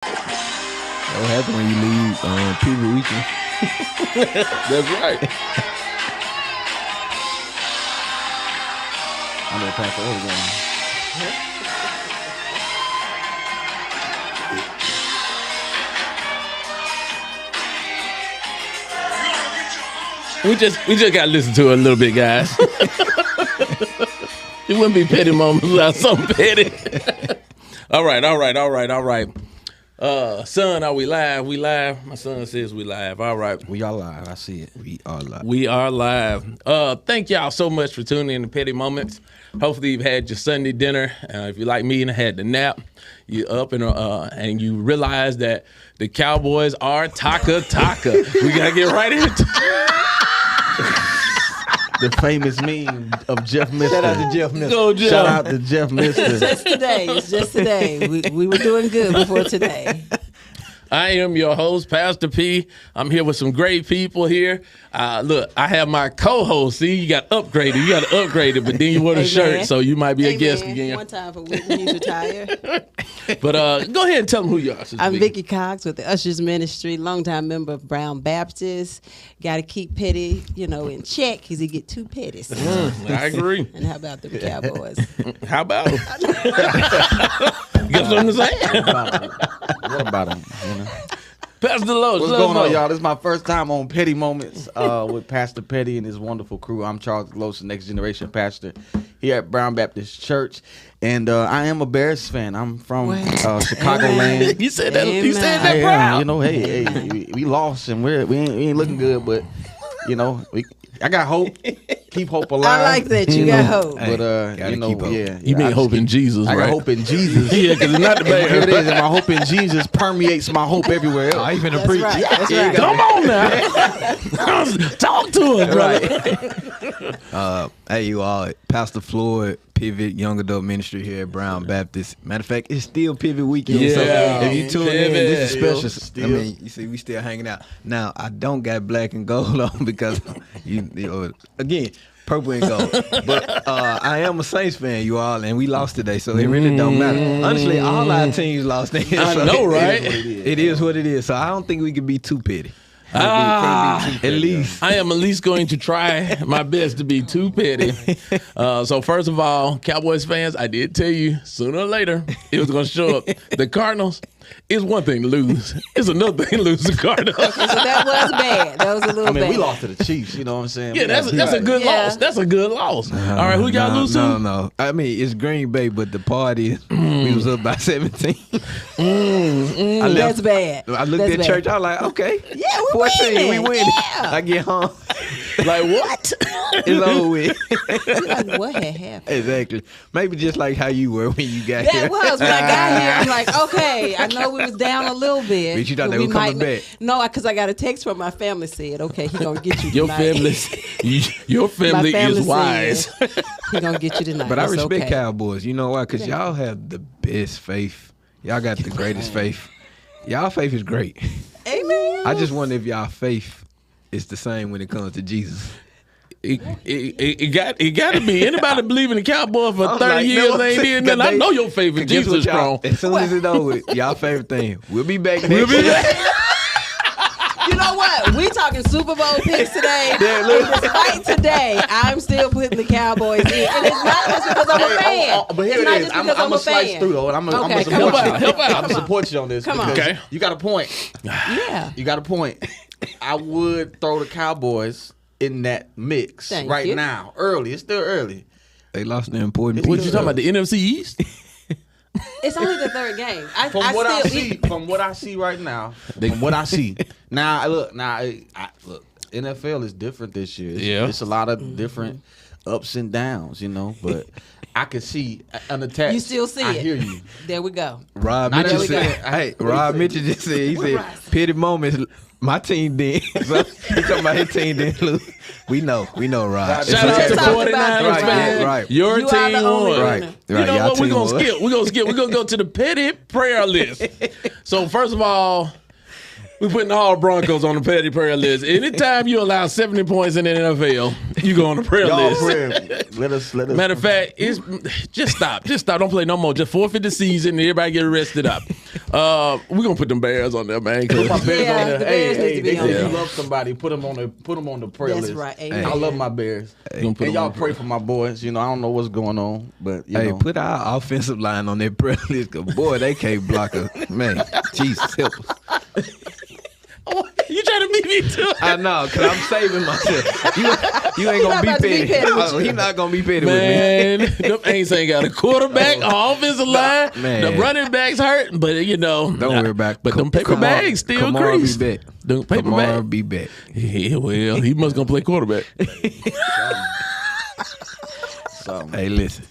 What happens when you leave Pivot Weekend? That's right. I'm gonna pass the order going. We just gotta listen to it a little bit, guys. It wouldn't be petty moments without something petty. All right. Son, are we live? We live. My son says we live. All right. We are live. I see it. We are live. We are live. Thank y'all so much for tuning in to Petty Moments. Hopefully you've had your Sunday dinner. If you're like me and had the nap, you're up and you realize that the Cowboys are taka. We gotta get right into The famous meme of Jeff Mister. Shout out to Jeff Mister. Go, Jeff. Shout out to Jeff Mister. It's just today. We were doing good before today. I am your host, Pastor P. I'm here with some great people here. Look, I have my co-host. See, you got upgraded. You got upgraded, but then you wore the shirt, so you might be a guest again. One time for Whitney, he's retired. But go ahead and tell them who you are. I'm Vicki Cox with the Ushers Ministry, longtime member of Brown Baptist. Got to keep petty, in check because he get too petty. I agree. And how about the Cowboys? How about them? You got something to say? What about him? Pastor Lowe's. What's going on, y'all? This is my first time on Petty Moments with Pastor Petty and his wonderful crew. I'm Charles Lowe's, Next Generation Pastor here at Brown Baptist Church. And I am a Bears fan. I'm from Chicagoland. You said that. You said that proud. Hey, we lost and we ain't looking good, but I got hope. Keep hope alive. I like that you got hope. But You mean hope in Jesus, I right? got hope in Jesus. Yeah, because it's not the Here it Bears. is, and my hope in Jesus permeates my hope everywhere else. I even That's preach. right. That's right. Come on now. Talk to us, Right. Hey, you all. Pastor Floyd, Pivot Young Adult Ministry here at Brown Baptist. Matter of fact, it's still Pivot Weekend. Yeah, So if you tune in, this is special. Still. I mean, you see, we still hanging out. Now, I don't got black and gold on because, again, purple and gold. But I am a Saints fan, you all, and we lost today, so it really don't matter. Honestly, all our teams lost. I know, right? It is what it is. So I don't think we can be too petty. At least. I am at least going to try my best to be too petty. So first of all, Cowboys fans, I did tell you sooner or later it was going to show up. The Cardinals, it's one thing to lose. It's another thing to lose the Cardinals. So that was bad. That was a little bad. We lost to the Chiefs. You know what I'm saying? Yeah, that's a good loss. That's a good loss. All right, who y'all lose to? No. I mean, it's Green Bay, but the party, we was up by 17. That's bad. I looked at church, I was like, okay. Yeah, we 14, we winning. win. Yeah. I get home. Like what? It's over with. Like, what had happened? Exactly. Maybe just like how you were when you got here. That was when I got here. I'm like, okay, I know we was down a little bit. But you thought they were coming back. No, because I got a text from my family said, okay, he gonna get you Your tonight. your family is wise. He gonna get you tonight. But I It's respect okay. Cowboys. You know why? Because y'all have the best faith. Y'all got the greatest faith. Y'all faith is great. Amen. I just wonder if y'all faith is the same when it comes to Jesus. It got to be. Anybody believe in the Cowboy for 30 years ain't did nothing. I know your favorite Guess Jesus what, y'all? strong. As soon as it's over, y'all favorite thing. We'll be back next We'll be year. back. You know what? We talking Super Bowl picks today. Yeah, look. Despite today, I'm still putting the Cowboys in. And it's not just because I'm a fan. But here it's it not is. just I'm because I'm gonna a slice fan. through though, and I'm gonna Okay, support come you. on. Help out. I'm Come gonna on. support you on this. Come on. because Okay. You got a point. Yeah. You got a point. I would throw the Cowboys in that mix Thank right you. now. Early. It's still early. They lost the important What piece. you talking about? The NFC East? It's only the third game. From what I see right now, from what I see. Now look, NFL is different this year. It's a lot of different ups and downs, but I can see unattached. You still see I it. hear you. There we go. Rob Now Mitchell there we said, go. hey, Rob Mitchell just said, he said, petty moments, my team did. So he talking about his team didn't lose. We know, Rob. Shout out to Let's talk about 49ers this, fan. right. Your You are team the only won. winner. Right. You know y'all what? We're team gonna won. skip. We're gonna go to the petty prayer list. So first of all, we're putting all Broncos on the petty prayer list. Anytime you allow 70 points in the NFL, you go on the prayer Y'all list. pray. Let us. Matter of fact, just stop. Don't play no more. Just forfeit the season and everybody get arrested up. We're gonna put them Bears on there, man. Put my Bears on there. the Bears need to be on If there. you love somebody, put them on the prayer That's list. right. Hey, Amen. I love my Bears. And y'all pray for my boys. You know, I don't know what's going on, but you know. Put our offensive line on their prayer list, 'cause boy, they can't block us. Man, Jesus help us. You trying to beat me too? I know, cause I'm saving myself. You ain't gonna be about to be petty. petty with you. He's not gonna be petty Man, them ain't ain't got a quarterback, offensive line. man. The running backs hurt, but you know, Don't worry about it. But them paper bags still Kamara crease. be back. Them paper Kamara bags. be back. Yeah, well, he must gonna play quarterback. Hey, listen.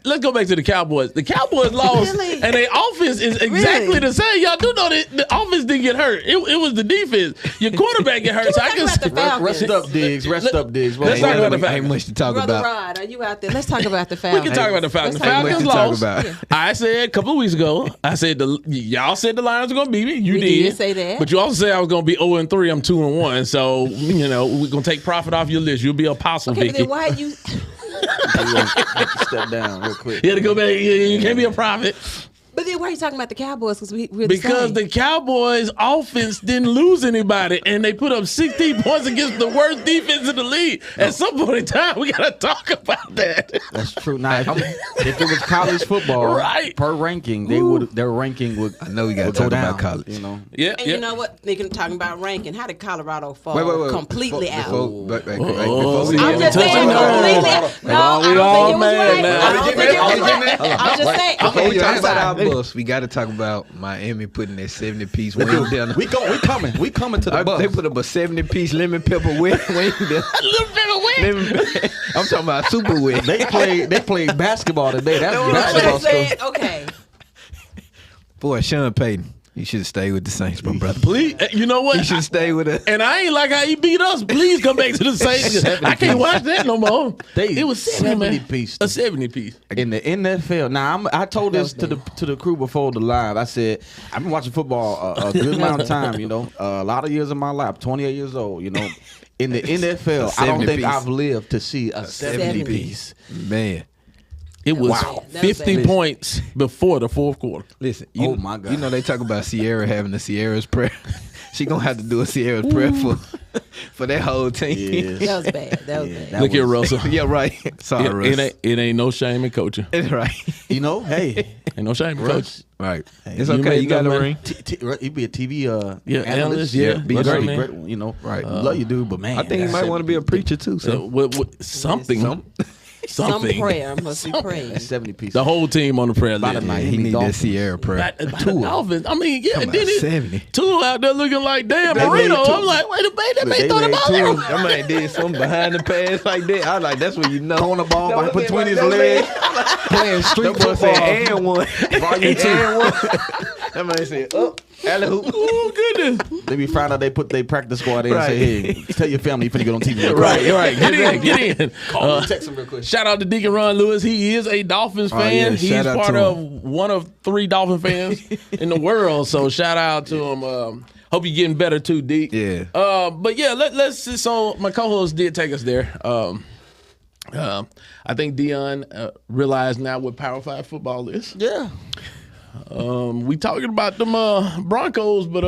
Let's go back to the Cowboys. The Cowboys lost, Really? and their offense is exactly Really? the same. Y'all do know that the offense didn't get hurt. It was the defense. Your quarterback get hurt. So I Can we talk about the Falcons? Rest up, Diggs. Rest up, Diggs. Let's talk about the Ain't Falcons. much to talk Brother about. Rod, are you out there? Let's talk about the We Falcons. can talk about the Falcons. The Let's talk Falcons about- lost. talk about. I said a couple of weeks ago, I said y'all said the Lions were gonna beat me. You We did. did say that. But you also said I was gonna be 0-3. I'm 2-1. So you know we're gonna take profit off your list. You'll be apostle, Okay, but Vicky. then why you? Step down real quick. You had to go back. You can't be a prophet. But then why are you talking about the Cowboys? Because we're Because the Cowboys' offense didn't lose anybody, and they put up 16 points against the worst defense in the league. At some point in time, we gotta talk about that. That's true. Now, if it was college football, Right. per ranking, their ranking would. I know we gotta would go talk down, about college. You know. Yeah, And you know what? They can talking about ranking. How did Colorado fall Wait. completely out? Before Oh, we I'm get just into saying it. completely. No, I don't all think it was mad right. now. I don't think it was right. I'm just saying. Before Okay, we talk I'm about our sorry. bus, we got to talk about Miami putting that 70-piece wing down. We coming. We coming to the bus. They put up a 70-piece lemon pepper wing down. I'm talking about super wing. They played basketball today. That's I'm basketball just saying. stuff. Okay. Boy, Sean Payton, you should stay with the Saints, my brother. please. You know what? You should stay with us. And I ain't like how he beat us. Please come back to the Saints. I can't watch that no more. It was 70 piece. A 70 piece. In the NFL. Now I told this to the crew before the live. I said I've been watching football a good amount of time. You know, a lot of years of my life. 28 years old. You know, in the NFL, I don't think 70-piece. I've lived to see a 70 piece. Man. It was Wow. 50 Listen. points before the fourth quarter. Listen, Oh, my God. You know they talk about Sierra having the Sierra's prayer. She gonna have to do a Sierra's prayer for that whole team. Yes. That was bad. That was bad. That Look here, was- Russell. Yeah, right. Sorry, Russ. It ain't no shame in coaching. It's right. You know, hey, Ain't no shame in Russ, coaching. Right. It's you okay. made You got a enough ring. he'd be a TV analyst, yeah. Be Russ would great. be great. You know, Right. Love you, dude, but man, I think he might want to be a preacher too. So Something. Some Something. prayer must be That prayed. 70 piece. The whole team on the prayer By the list. night. he need that Dolphins. Sierra prayer. By the Dolphins. I mean, yeah, Come and then on, 70. Tua out there looking like damn They Marino. laid Tua. I'm like, wait a minute, they They throw the laid ball Tua. everywhere. That man did something behind the pass like that. I was like, that's what you know. Throwing the ball That was between it, his that was legs, it. playing street That boy football. said, and one. Volume two. And one. That man said, oh, alley hoop. Oh goodness. They be found out they put their practice squad in Right. and say, hey, tell your family you finna get on TV. real quick. Right. Get in. Call me, text him real quick. Shout out to Deacon Ron Lewis. He is a Dolphins fan. yeah, He's shout out part to of him. one of 3 Dolphin fans in the world. So shout out to him. Hope you're getting better too, D. Yeah. But yeah, let's. So my co-host did take us there. I think Dion realized now what Power 5 football is. Yeah. We talking about them Broncos, but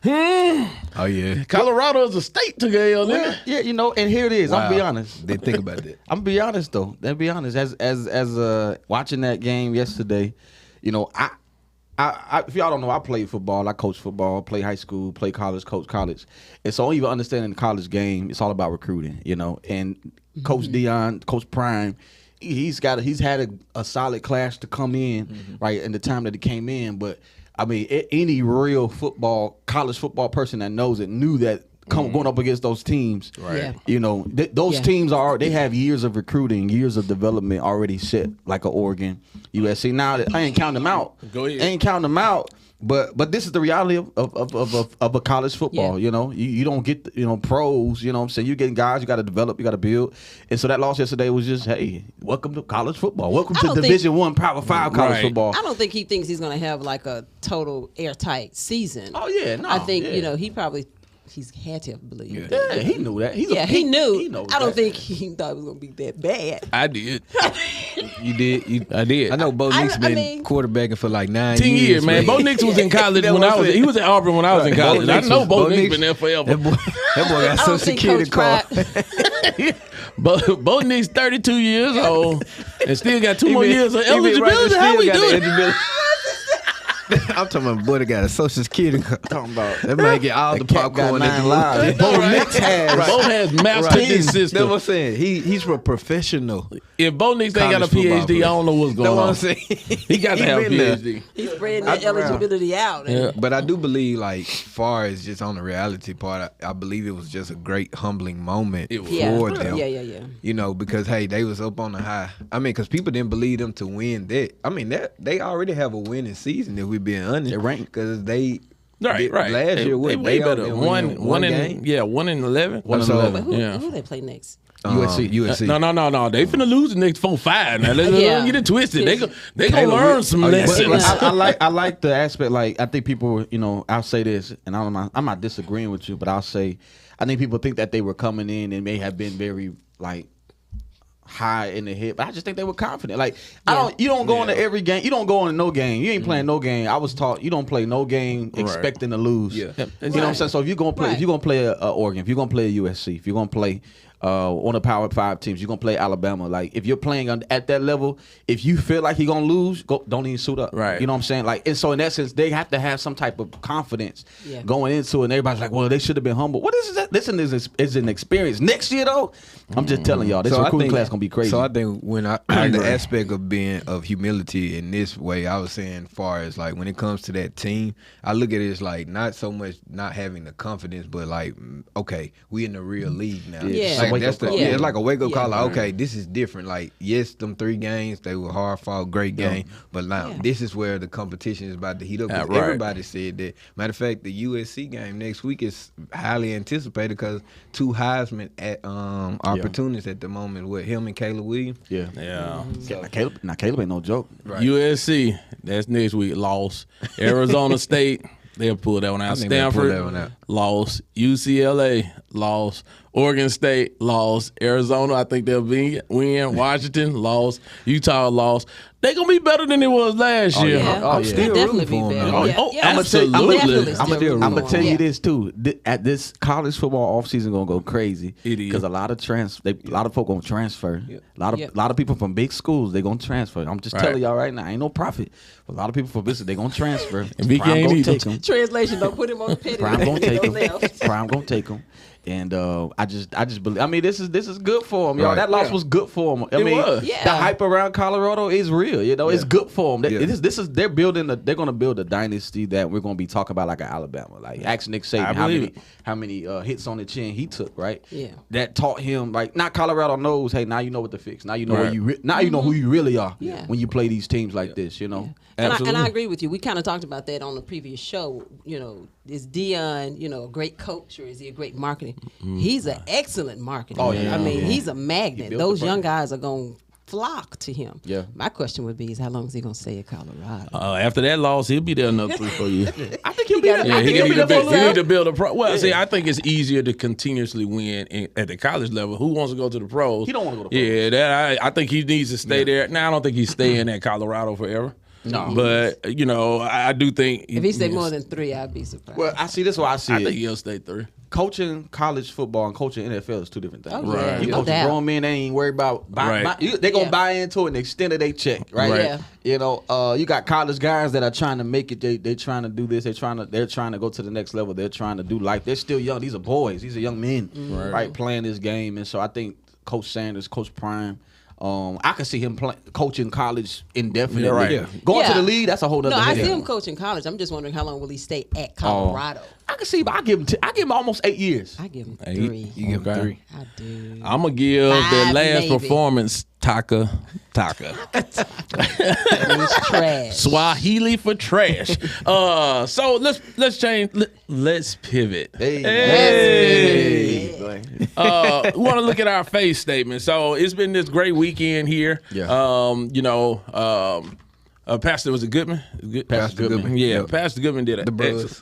Oh, yeah. Colorado is a state today, isn't it? Yeah, you know, and here it is. I'm Wow. be honest. They think about that. I'm be honest though. Let's be honest. As watching that game yesterday, you know, I if y'all don't know, I played football. I coach football. Play high school. Play college. Coach college. And so even understanding the college game, it's all about recruiting. You know, and Coach Dion, Coach Prime, he's had a solid class to come in right in the time that he came in. But I mean, any real college football person that knows it knew that going up against those teams. Right. Yeah. You know, those Yeah. teams they have years of recruiting, years of development already set, like a Oregon, USC. Now I ain't counting them out. Go ahead. I ain't counting them out. But this is the reality of a college football. Yeah. You know, you don't get pros. You know what I'm saying? You getting guys. You got to develop. You got to build. And so that loss yesterday was just, hey, welcome to college football. Welcome to don't think- Division I, Power 5 college Right. football. I don't think he thinks he's going to have like a total airtight season. Oh yeah, no. I think yeah. he's had to have believed. Yeah, he knew that. He knew. He knows I don't that. think he thought it was going to be that bad. I did. You did. I did. I know Bo Nix been mean, quarterbacking for like 9 10 years, man. Bo Nix was in college when I was. He was at Auburn when I was in college. I know Bo Nix been there forever. That boy got Social Security card. Bo Nix 32 years old and still got 2 more years of eligibility. How we doing? I'm talking about boy that got a Social Security card. Talking about that man get all the popcorn got 9 in lives. Bo Nix has. Bo has mastered this system. That's what I'm saying. He's a professional. If Bo Nix ain't got a PhD, I don't know what's going on. That's what I'm saying. He got to have a PhD. He's spreading that eligibility out. Yeah. But I do believe, like, far as just on the reality part, I believe it was just a great humbling moment for them. Yeah. You know, because hey, they was up on the high. I mean, because people didn't believe them to win that. I mean, they already have a winning season if we being honest. They're ranked because they. Right. Last year, they way better. One in 11. 1 and 11. Who they play next? USC. No. They finna lose the next 4-5. Now let's get it twisted. They gonna learn some lessons. But I like the aspect. Like I think people, I'll say this, and I'm not disagreeing with you, but I'll say I think people think that they were coming in and may have been very like high in the head, but I just think they were confident. Like you don't go into every game. You don't go into no game. You ain't playing no game. I was taught you don't play no game expecting to lose. Yeah. You know what I'm saying? So if you're gonna play, a Oregon, if you're gonna play a USC, if you're gonna play on the Power 5 teams, you're gonna play Alabama. Like if you're playing at that level, if you feel like you're gonna lose, don't even suit up. Right. You know what I'm saying? Like, and so in that sense, they have to have some type of confidence going into it. And everybody's like, well, they should have been humble. What is that? Listen, is an experience. Next year though, I'm just telling y'all, this recruiting class gonna be crazy. So I think when the aspect of humility in this way, I was saying, far as like when it comes to that team, I look at it as like not so much not having the confidence, but like, okay, we in the real league now. Yeah. Like, it's like a wake up call. Like, okay, this is different. Like, yes, them 3 games they were hard fought, great game, but now this is where the competition is about to heat up. Everybody said that. Matter of fact, the USC game next week is highly anticipated because 2 Heisman opportunities at the moment with him and Caleb Williams. Yeah. So, Caleb ain't no joke. Right. USC, that's next week. Lost. Arizona State, they'll pull that one out. Stanford, lost. UCLA, lost. Oregon State, lost. Arizona, I think they'll win. Washington, lost. Utah, lost. They're going to be better than it was last year. I'm still rooting for them. Absolutely. I'm going to tell you this, too. At this college football offseason going to go crazy. It is. Because a lot of folk going to transfer. A lot of people from big schools, they going to transfer. I'm just telling y'all right now, ain't no profit. A lot of people from business, they going to transfer. And Prime going to take them. Translation, don't put him on the petty. Prime going to take them. Prime going to take them. And I just believe. I mean, this is good for them, y'all. Right. That loss was good for them. I mean, the hype around Colorado is real. You know, it's good for them. They're building. They're going to build a dynasty that we're going to be talking about like an Alabama. Like ask Nick Saban how many hits on the chin he took. Right. Yeah. That taught him like not Colorado knows. Hey, now you know what to fix. Now you know you know who you really are. Yeah. When you play these teams like this, you know. And I agree with you. We kind of talked about that on the previous show. You know, is Dion, a great coach or is he a great marketing? He's an excellent marketer. Oh, yeah. I mean, he's a magnet. Those young guys are going to flock to him. Yeah. My question would be is how long is he going to stay at Colorado? After that loss, he'll be there another 3-4 years. I think he'll be there. Yeah, he need to build a pro. See, I think it's easier to continuously win at the college level. Who wants to go to the pros? He don't want to go to the pros. Yeah, I think he needs to stay there. Now, I don't think he's staying at Colorado forever. No, but I do think if he stayed more than 3, I'd be surprised. Well, I see this. Why I see I it. think he'll stay 3. Coaching college football and coaching NFL is 2 different things. Oh, yeah. You coach grown men, they ain't worried about they're gonna buy into it and extend it they check, right? Yeah. You got college guys that are trying to make it. They trying to do this. They're trying to go to the next level. They're trying to do life. They're still young. These are boys. These are young men, right? Playing this game, and so I think Coach Sanders, Coach Prime. I can see him coaching college indefinitely. Going to the league, that's a whole other. No, I see him coaching college. I'm just wondering how long will he stay at Colorado? I can see, but I give him almost 8 years. I give him 3. You give him 3. I do. I'm gonna give the last performance Taka. It's trash. Swahili for trash. So let's change. Let's pivot. Hey. We want to look at our face statement. So it's been this great weekend here. Yeah. Pastor, was it Goodman? Pastor Goodman. Yeah, Pastor Goodman did it. The Bros.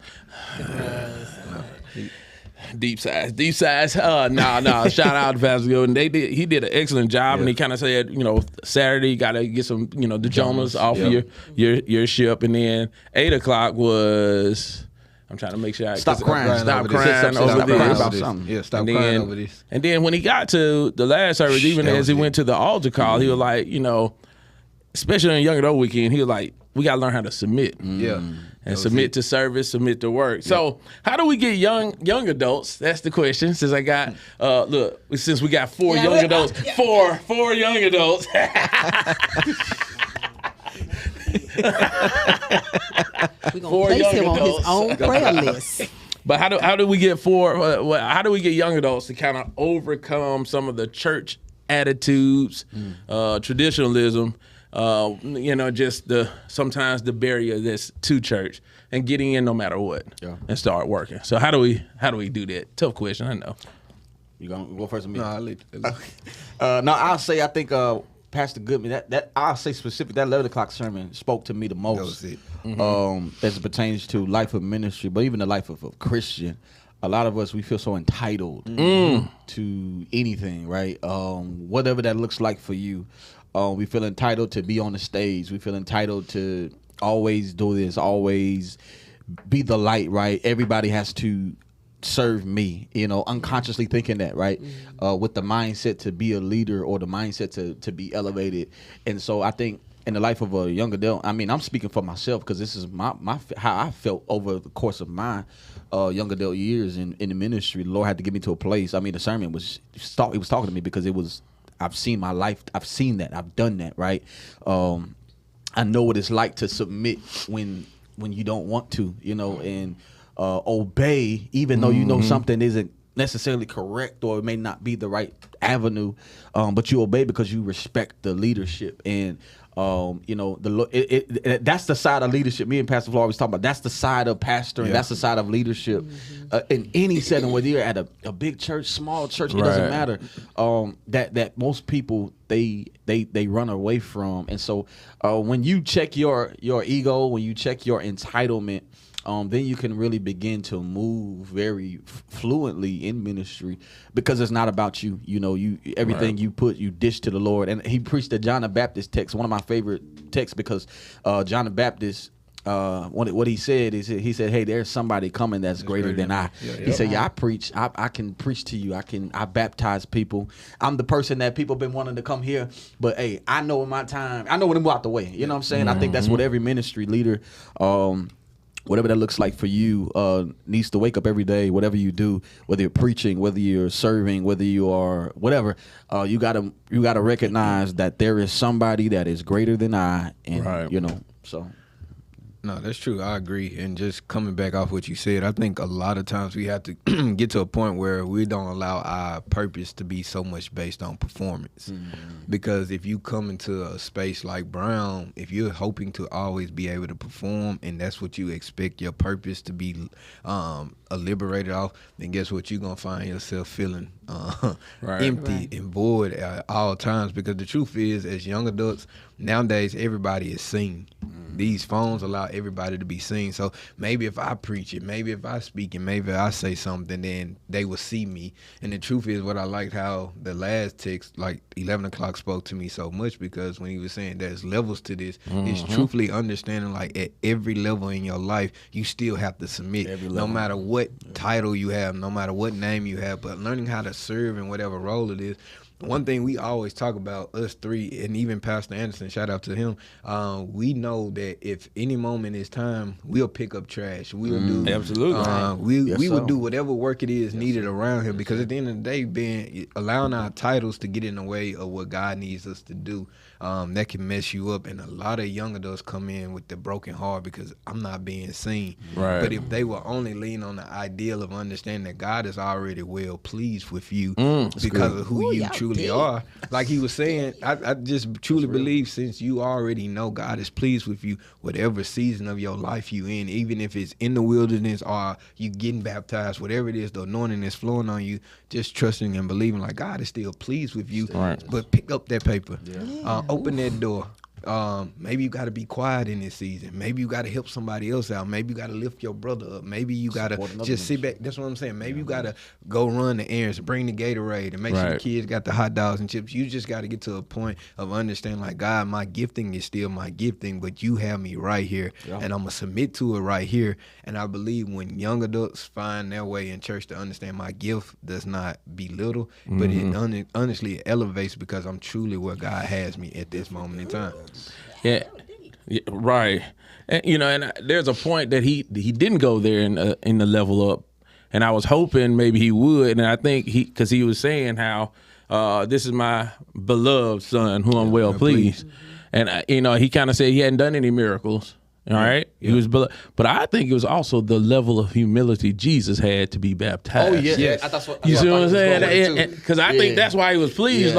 Deep size. Nah. Shout out to Pastor Golden. He did an excellent job, and he kind of said, Saturday you got to get some, the Jonas off of your ship, and then 8 o'clock was. I'm trying to make sure stop crying. Stop crying over this. Yeah, stop crying over this. And then when he got to the last service, even as he went to the altar call, he was like, especially on Young Adult Weekend, he was like, we got to learn how to submit. Yeah. And submit to service, submit to work. So how do we get young adults? That's the question. Since I got since we got four young adults. Four young adults. We're gonna place him on his own prayer list. But how do we get how do we get young adults to kind of overcome some of the church attitudes, traditionalism, just sometimes the barrier that's to church and getting in no matter what, and start working. So how do we do that? Tough question, I know. You gonna go first with me? No, I'll leave. No, I'll say I think Pastor Goodman, that I'll say specific, that 11 o'clock sermon spoke to me the most. That was it. As it pertains to life of ministry, but even the life of a Christian. A lot of us, we feel so entitled to anything, right? Whatever that looks like for you. We feel entitled to be on the stage. We feel entitled to always do this, always be the light, right? Everybody has to serve me, unconsciously thinking that, right? With the mindset to be a leader or the mindset to be elevated. And so I think in the life of a young adult, I mean, I'm speaking for myself because this is my how I felt over the course of my young adult years in the ministry. The Lord had to get me to a place. I mean, the sermon was talking to me because it was, I've seen my life. I've seen that. I've done that, right? I know what it's like to submit when you don't want to, and obey, even though you know something isn't necessarily correct or it may not be the right avenue, but you obey because you respect the leadership. And that's the side of leadership. Me and Pastor Flo always talk about. That's the side of pastoring. That's the side of leadership in any setting, whether you're at a big church, small church, it doesn't matter. That most people they run away from. And so when you check your ego, when you check your entitlement, then you can really begin to move very fluently in ministry because it's not about you. Everything you dish to the Lord. And he preached the John the Baptist text, one of my favorite texts, because John the Baptist, what he said is, he said, hey, there's somebody coming that's greater than I. He said, I preach. I can preach to you. I baptize people. I'm the person that people have been wanting to come here. But hey, I know in my time, I know when to move out the way. You know what I'm saying? I think that's what every ministry leader, whatever that looks like for you, needs to wake up every day, whatever you do, whether you're preaching, whether you're serving, whether you are whatever, you gotta recognize that there is somebody that is greater than I, and so. No, that's true. I agree. And just coming back off what you said, I think a lot of times we have to get to a point where we don't allow our purpose to be so much based on performance. Because if you come into a space like Brown, if you're hoping to always be able to perform and that's what you expect your purpose to be liberated off, then guess what? You're going to find yourself feeling empty and bored at all times. Because the truth is, as young adults, nowadays everybody is seen. These phones allow everybody to be seen. So maybe if I preach it, maybe if I speak it, maybe I say something, then they will see me. And the truth is, what I liked how the last text, like 11 o'clock, spoke to me so much, because when he was saying there's levels to this, it's truthfully understanding, like, at every level in your life, you still have to submit, no matter what title you have, no matter what name you have, but learning how to serve in whatever role it is. One thing we always talk about, us three, and even Pastor Anderson, shout out to him, we know that if any moment is time, we'll pick up trash. We'll do absolutely. We will do whatever work it is needed around here, because at the end of the day, allowing our titles to get in the way of what God needs us to do, that can mess you up. And a lot of young adults come in with the broken heart because I'm not being seen. But if they will only lean on the ideal of understanding that God is already well pleased with you because of who you truly are. Like he was saying, I just truly believe, since you already know God is pleased with you, whatever season of your life you in, even if it's in the wilderness or you getting baptized, whatever it is, the anointing is flowing on you, just trusting and believing like God is still pleased with you. But pick up that paper, open that door, Maybe you got to be quiet in this season. Maybe you got to help somebody else out. Maybe you got to lift your brother up. Maybe you got to just sit back. That's what I'm saying. Maybe you got to go run the errands, bring the Gatorade, and make sure the kids got the hot dogs and chips. You just got to get to a point of understanding, like, God, my gifting is still my gifting, but you have me right here, and I'm going to submit to it right here. And I believe when young adults find their way in church to understand my gift does not belittle, but it honestly elevates because I'm truly where God has me at this moment in time. Yeah, right. And, and there's a point that he didn't go there in the level up, and I was hoping maybe he would, and I think because he was saying how this is my beloved son who I'm well pleased, and he kind of said he hadn't done any miracles. All right, he was, but I think it was also the level of humility Jesus had to be baptized. Oh yeah, that's what, you see what I'm saying? Because I think that's why he was pleased.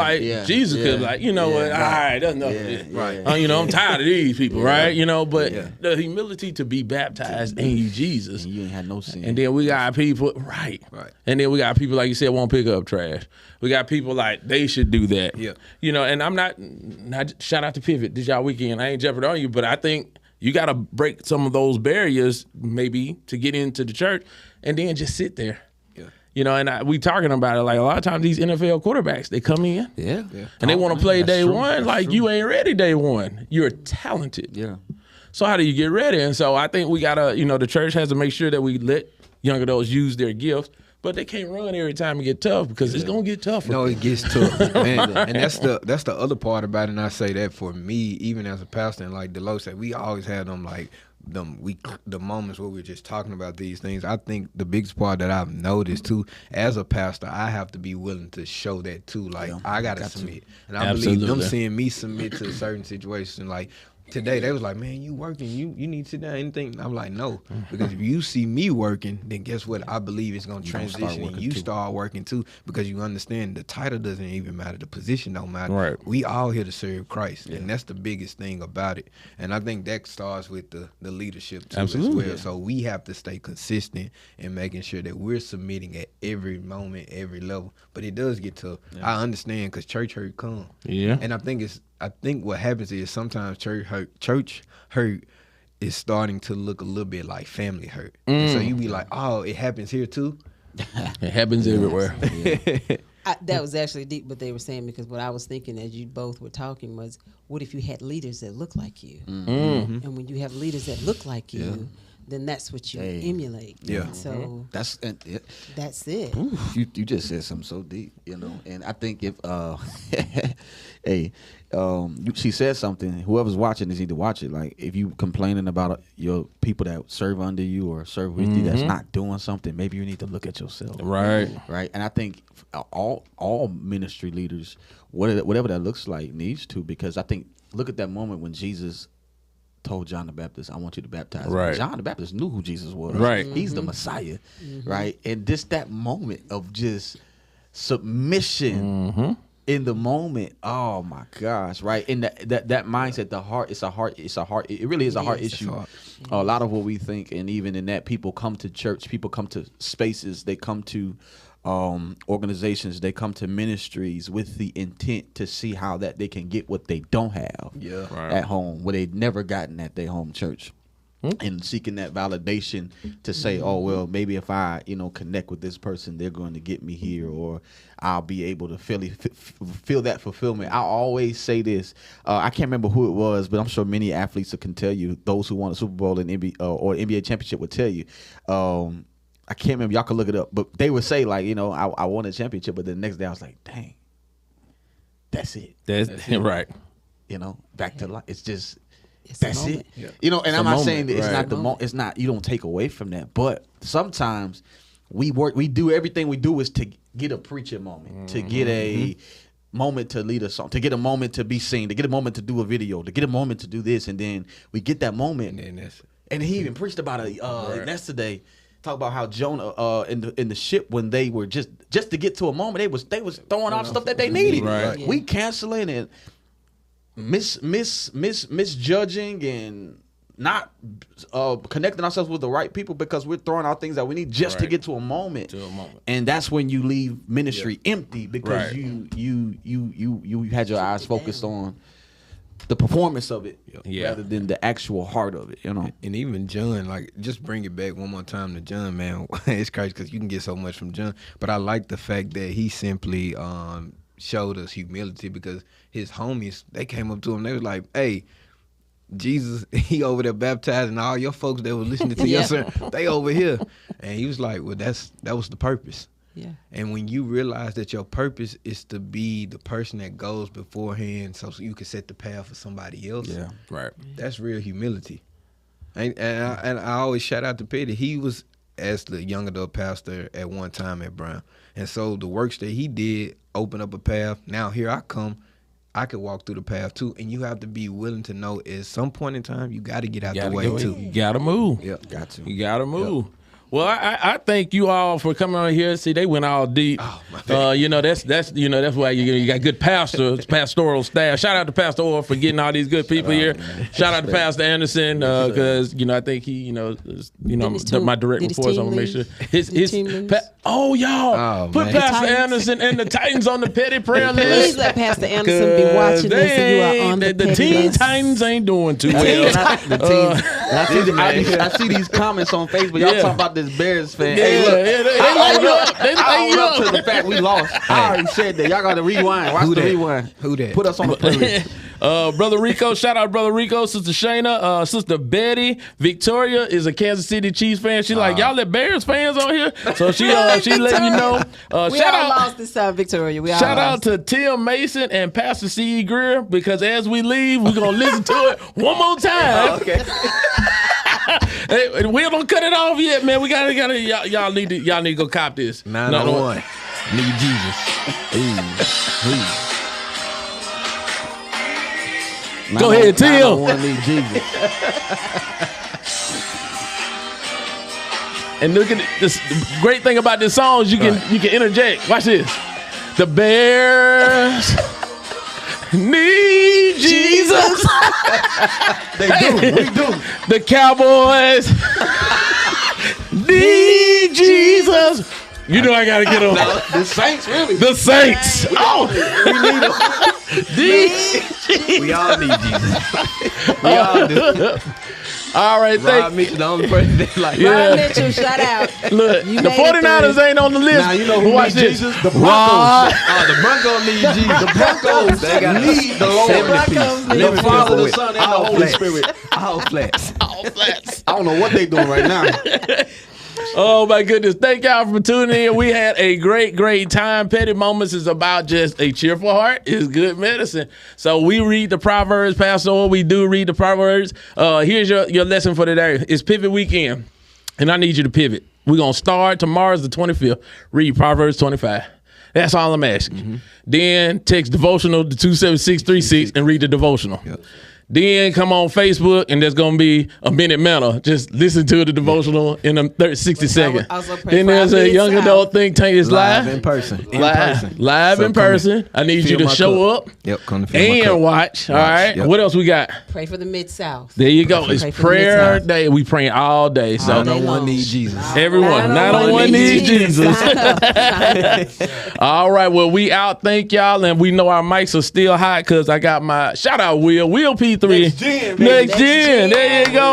Jesus could, what? All right, that's enough. Right. I'm tired of these people, right? But the humility to be baptized in you, Jesus, and you ain't had no sin. And then we got people, right? And then we got people like you said won't pick up trash. We got people like they should do that. Yeah. And I'm not shout out to Pivot this y'all weekend. I ain't jumping on you, but I think you got to break some of those barriers maybe to get into the church and then just sit there. Yeah. And we talking about it, like a lot of times these NFL quarterbacks, they come in and they want to play day one. Like you ain't ready day one. You're talented. Yeah. So how do you get ready? And so I think we got to, the church has to make sure that we let young adults use their gifts. But they can't run every time it get tough because it's gonna get tougher. No, it gets tough, and that's the other part about it. And I say that for me, even as a pastor, and like Delos said, we always had them the moments where we're just talking about these things. I think the biggest part that I've noticed too, as a pastor, I have to be willing to show that too. Like I gotta submit, and I believe them seeing me submit to a certain situation, like. Today they was like, man, you working, you need to sit down. Anything? I'm like, no, because if you see me working, then guess what? I believe it's gonna transition, and you start working too, because you understand the title doesn't even matter, the position don't matter. Right. We all here to serve Christ, and that's the biggest thing about it. And I think that starts with the leadership too, as well. So we have to stay consistent in making sure that we're submitting at every moment, every level. But it does get tough. I understand because church hurt come. Yeah. And I think what happens is sometimes church hurt is starting to look a little bit like family hurt. And so you be like, oh, it happens here too? It happens everywhere. That was actually deep what they were saying, because what I was thinking as you both were talking was, what if you had leaders that look like you? And when you have leaders that look like you, then that's what you emulate. Yeah. So that's it. Oof, you just said something so deep, And I think if she said something, whoever's watching is need to watch it. Like if you complaining about your people that serve under you or serve with you that's not doing something, maybe you need to look at yourself. Right. And I think all ministry leaders, whatever that looks like, needs to, because I think look at that moment when Jesus told John the Baptist, I want you to baptize me. Right. John the Baptist knew who Jesus was. Right. He's the Messiah. Right. And just that moment of just submission in the moment. Oh my gosh. Right. And that mindset, it really is a heart issue. A lot of what we think, and even in that, people come to church, people come to spaces, they come to organizations, they come to ministries with the intent to see how that they can get what they don't have at home, what they've never gotten at their home church, and seeking that validation to say, oh well, maybe if I connect with this person, they're going to get me here, or I'll be able to feel that fulfillment. I always say this, I can't remember who it was, but I'm sure many athletes can tell you, those who won a Super Bowl and NBA or NBA championship would tell you, I can't remember. Y'all can look it up. But they would say, like, I won a championship. But the next day I was like, dang, that's it. That's it. Right. Back to life. It's that's it. Yeah. And I'm not saying that it's not the moment. It's not, you don't take away from that. But sometimes we do everything we do is to get a preaching moment, to get a moment to lead a song, to get a moment to be seen, to get a moment to do a video, to get a moment to do this. And then we get that moment. And he even preached about it yesterday. Talk about how Jonah in the ship, when they were just to get to a moment, they was throwing off stuff that they needed. Right. We canceling and misjudging and not connecting ourselves with the right people because we're throwing out things that we need just to get to a moment. And that's when you leave ministry empty, because you had your eyes focused on the performance of it, Yeah. rather than the actual heart of it. You know. And even John, like, just bring it back one more time to John, man. It's crazy because you can get so much from John. But I like the fact that he simply showed us humility, because his homies, they came up to him. They was like, hey, Jesus, he over there baptizing all your folks that was listening to your sermon. They over here. And he was like, well, that was the purpose. Yeah. And when you realize that your purpose is to be the person that goes beforehand so you can set the path for somebody else, Right. that's real humility. And I always shout out to Petty. He was, as the young adult pastor at one time at Brown. And so the works that he did open up a path. Now here I come. I could walk through the path too. And you have to be willing to know at some point in time, you got to get out the way too. You got to move. Yep, got to. You got to move. Yep. Well, I thank you all for coming on here. See, they went all deep. Oh, my bad. That's why you got good pastors, pastoral staff. Shout out to Pastor Orr for getting all these good people here. Shout out to Pastor Anderson because I think he my direct reports. I'm gonna make sure his y'all put man. Pastor Anderson and the Titans on the petty prayer list. Please let Pastor Anderson be watching this, and you are on the the petty Teen list. Titans ain't doing too well. I see these comments on Facebook. Y'all talking about this Bears fan. Yeah, Hey, look, they light you up. They I light own you up up. to the fact we lost. I already said that. Y'all got to rewind. Watch Who the that? rewind. Who that? Put us on the playlist. Brother Rico, shout out Brother Rico, Sister Shayna, Sister Betty. Victoria is a Kansas City Chiefs fan. She like, y'all let Bears fans on here? So she letting you know. We Shout all out, lost this time, Victoria. We all shout lost. out to Tim Mason and Pastor C.E. Greer, because as we leave, we're gonna listen to it one more time. Okay. Hey, we don't cut it off yet, man. We gotta y'all need to go cop this. 901. Need Jesus. Go ahead, Tim. 901 need Jesus. And look at this. The great thing about this song is you can interject. Watch this. The Bears need Jesus. They do. We do. The Cowboys need Jesus. You know I gotta get on. The Saints, really. The Saints. Oh, We all need Jesus. We all do. all right, Rob Mitchell, the only person that like. Ron Mitchell, shout out. Look, You the made it 49ers through. ain't on the list. Now you know who Watch needs this. Jesus? The Rod. Broncos. The Broncos need Jesus. The Broncos They got need the Lord. Broncos need The Father, the with Son, and the all Holy flats. Spirit. All flats. All flats. I don't know what they doing right now. Oh my goodness. Thank y'all for tuning in. We had a great time. Petty Moments is about just a cheerful heart is good medicine. So we read the Proverbs, Pastor Orr. We do read the Proverbs. Here's your lesson for today. It's pivot weekend, and I need you to pivot. We're going to start. Tomorrow's the 25th. Read Proverbs 25. That's all I'm asking. Then text devotional to 27636 and read the devotional. Yep. Then come on Facebook, and there's going to be a minute manner. Just listen to the devotional in 60 seconds. also pray Then for there's our a young Mid-South. adult think tank. It's Live live. in person. Live So in come person. I need you fill to my show cup. up Yep, come to fill my and cup. watch. All right. Yep. What else we got? Pray for the Mid-South. There you go. It's Pray for the prayer Mid-South. day. We praying all day. So All day 901 long. need Jesus. everyone, 901 needs Jesus. All right. Well, we out. Thank y'all. And we know our mics are still hot because I got my shout out Will P3. Next gen, baby. Next gen. There you go.